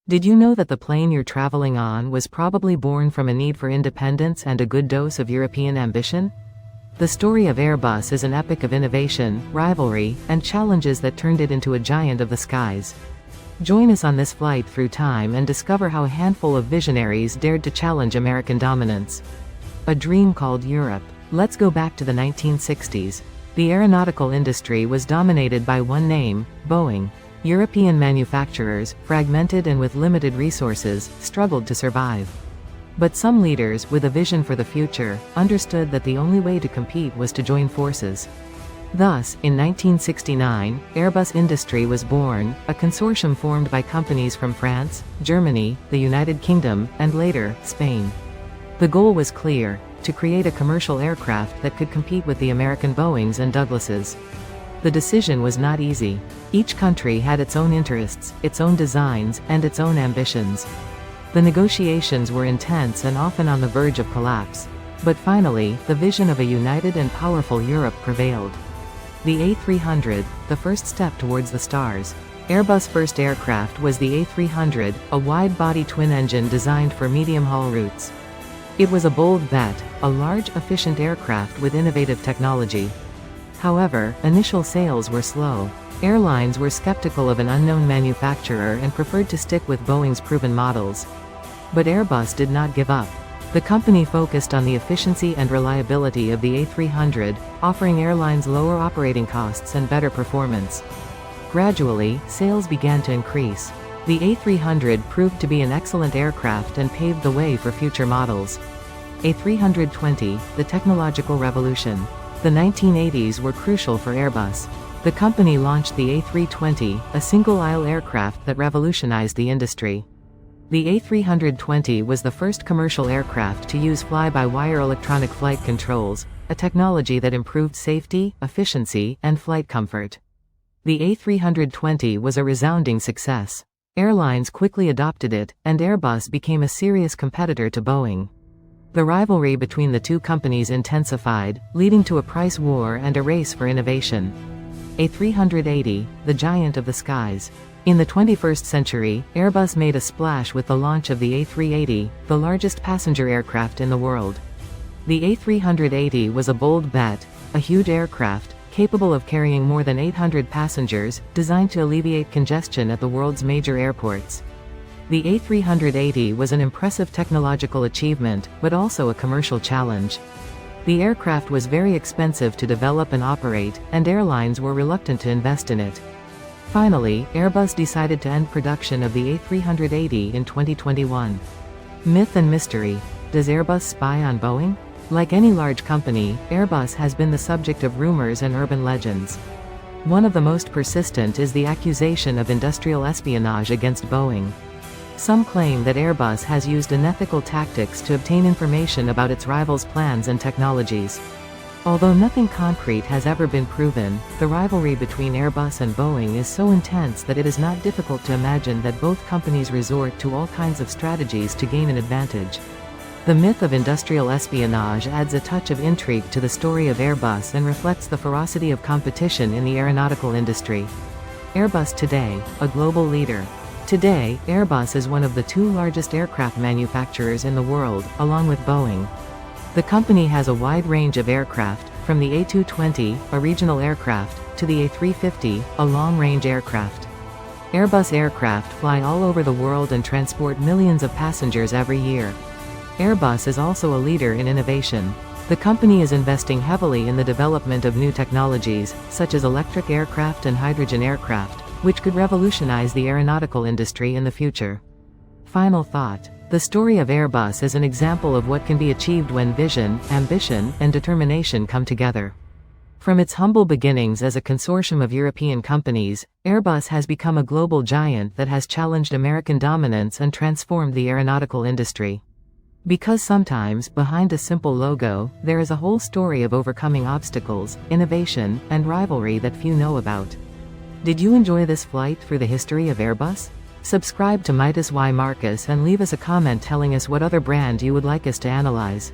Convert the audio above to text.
Did you know that the plane you're traveling on was probably born from a need for independence and a good dose of European ambition? The story of Airbus is an epic of innovation, rivalry, and challenges that turned it into a giant of the skies. Join us on this flight through time and discover how a handful of visionaries dared to challenge American dominance. A dream called Europe. Let's go back to the 1960s. The aeronautical industry was dominated by one name, Boeing. European manufacturers, fragmented and with limited resources, struggled to survive. But some leaders, with a vision for the future, understood that the only way to compete was to join forces. Thus, in 1969, Airbus Industry was born, a consortium formed by companies from France, Germany, the United Kingdom, and later, Spain. The goal was clear: to create a commercial aircraft that could compete with the American Boeings and Douglases. The decision was not easy. Each country had its own interests, its own designs, and its own ambitions. The negotiations were intense and often on the verge of collapse. But finally, the vision of a united and powerful Europe prevailed. The A300, the first step towards the stars. Airbus' first aircraft was the A300, a wide-body twin-engine designed for medium-haul routes. It was a bold bet, a large, efficient aircraft with innovative technology. However, initial sales were slow. Airlines were skeptical of an unknown manufacturer and preferred to stick with Boeing's proven models. But Airbus did not give up. The company focused on the efficiency and reliability of the A300, offering airlines lower operating costs and better performance. Gradually, sales began to increase. The A300 proved to be an excellent aircraft and paved the way for future models. A320, the technological revolution. The 1980s were crucial for Airbus. The company launched the A320, a single-aisle aircraft that revolutionized the industry. The A320 was the first commercial aircraft to use fly-by-wire electronic flight controls, a technology that improved safety, efficiency, and flight comfort. The A320 was a resounding success. Airlines quickly adopted it, and Airbus became a serious competitor to Boeing. The rivalry between the two companies intensified, leading to a price war and a race for innovation. A380, the giant of the skies. In the 21st century, Airbus made a splash with the launch of the A380, the largest passenger aircraft in the world. The A380 was a bold bet, a huge aircraft, capable of carrying more than 800 passengers, designed to alleviate congestion at the world's major airports. The A380 was an impressive technological achievement, but also a commercial challenge. The aircraft was very expensive to develop and operate, and airlines were reluctant to invest in it. Finally, Airbus decided to end production of the A380 in 2021. Myth and mystery. Does Airbus spy on Boeing? Like any large company, Airbus has been the subject of rumors and urban legends. One of the most persistent is the accusation of industrial espionage against Boeing. Some claim that Airbus has used unethical tactics to obtain information about its rivals' plans and technologies. Although nothing concrete has ever been proven, the rivalry between Airbus and Boeing is so intense that it is not difficult to imagine that both companies resort to all kinds of strategies to gain an advantage. The myth of industrial espionage adds a touch of intrigue to the story of Airbus and reflects the ferocity of competition in the aeronautical industry. Airbus today, a global leader. Today, Airbus is one of the two largest aircraft manufacturers in the world, along with Boeing. The company has a wide range of aircraft, from the A220, a regional aircraft, to the A350, a long-range aircraft. Airbus aircraft fly all over the world and transport millions of passengers every year. Airbus is also a leader in innovation. The company is investing heavily in the development of new technologies, such as electric aircraft and hydrogen aircraft, which could revolutionize the aeronautical industry in the future. Final thought. The story of Airbus is an example of what can be achieved when vision, ambition, and determination come together. From its humble beginnings as a consortium of European companies, Airbus has become a global giant that has challenged American dominance and transformed the aeronautical industry. Because sometimes, behind a simple logo, there is a whole story of overcoming obstacles, innovation, and rivalry that few know about. Did you enjoy this flight through the history of Airbus? Subscribe to Midas Y Marcus and leave us a comment telling us what other brand you would like us to analyze.